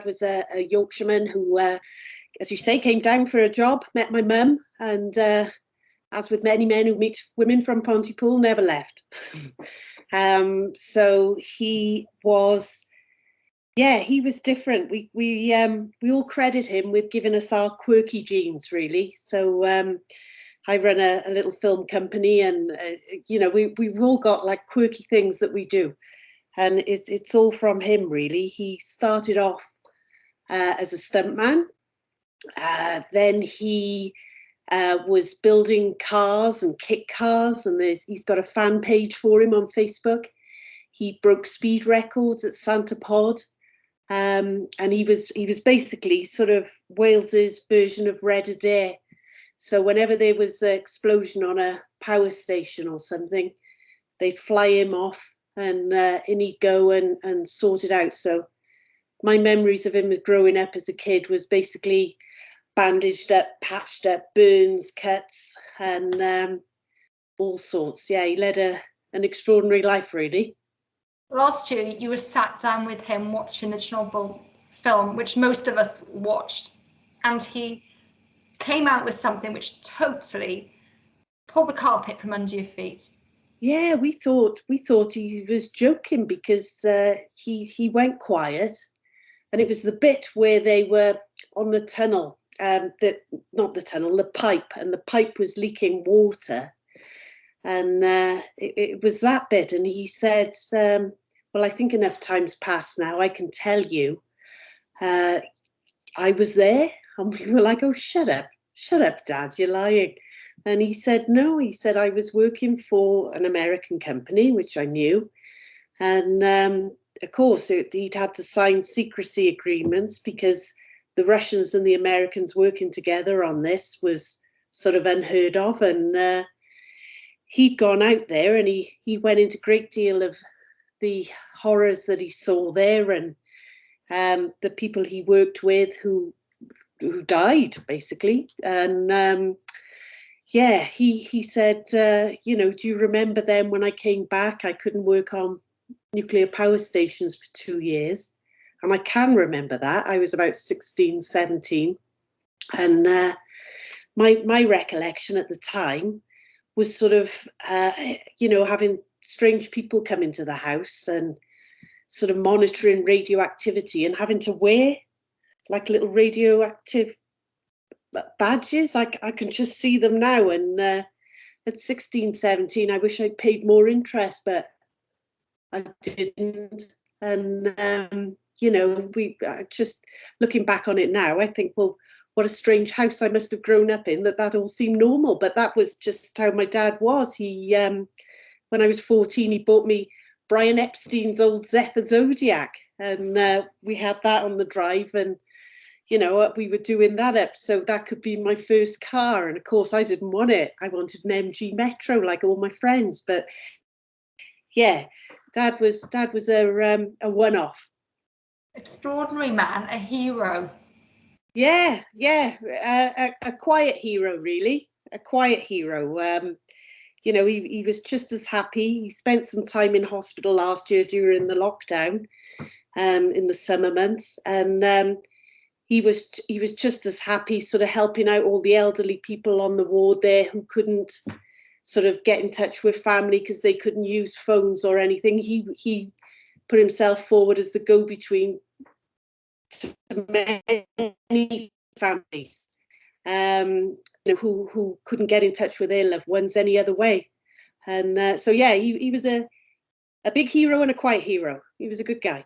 was a Yorkshireman who, as you say, came down for a job, met my mum, and as with many men who meet women from Pontypool, never left. So he was, yeah, he was different. We all credit him with giving us our quirky genes, really. So I run a little film company, and you know, we've all got like quirky things that we do, and it's all from him, really. He started off as a stuntman. Then he was building cars and kit cars, and he's got a fan page for him on Facebook. He broke speed records at Santa Pod, and he was basically sort of Wales's version of Red Adair. So whenever there was an explosion on a power station or something, they'd fly him off, and in he'd go and sort it out. So my memories of him growing up as a kid was basically bandaged up, patched up, burns, cuts, and all sorts. Yeah, he led an extraordinary life, really. Last year, you were sat down with him watching the Chernobyl film, which most of us watched, and he came out with something which totally pulled the carpet from under your feet. Yeah, we thought he was joking, because he went quiet, and it was the bit where they were on the tunnel, the pipe, and the pipe was leaking water, and it was that bit, and he said, well, I think enough time's passed now, I can tell you, I was there. And we were like, oh, shut up, Dad, you're lying. And he said, no, he said, I was working for an American company, which I knew. And of course, he'd had to sign secrecy agreements, because the Russians and the Americans working together on this was sort of unheard of. And he'd gone out there, and he went into a great deal of the horrors that he saw there, and the people he worked with who died, basically. And yeah, he said, you know, do you remember then when I came back, I couldn't work on nuclear power stations for 2 years? And I can remember that. I was about 16, 17. And my recollection at the time was sort of, you know, having strange people come into the house and sort of monitoring radioactivity, and having to wear like little radioactive badges. I can just see them now. And at 16, 17, I wish I'd paid more interest, but I didn't. And you know, just looking back on it now, I think, well, what a strange house I must have grown up in, that all seemed normal. But that was just how my dad was. He when I was 14, he bought me Brian Epstein's old Zephyr Zodiac, and we had that on the drive, and you know, we were doing that up, so that could be my first car. And of course, I didn't want it. I wanted an MG Metro like all my friends. But yeah, Dad was a one-off. Extraordinary man, a hero. Yeah, a quiet hero, really, a quiet hero. You know, he was just as happy. He spent some time in hospital last year during the lockdown, in the summer months, and he was just as happy, sort of helping out all the elderly people on the ward there who couldn't sort of get in touch with family because they couldn't use phones or anything. He put himself forward as the go-between to many families, you know, who couldn't get in touch with their loved ones any other way. And so yeah, he was a big hero and a quiet hero. He was a good guy.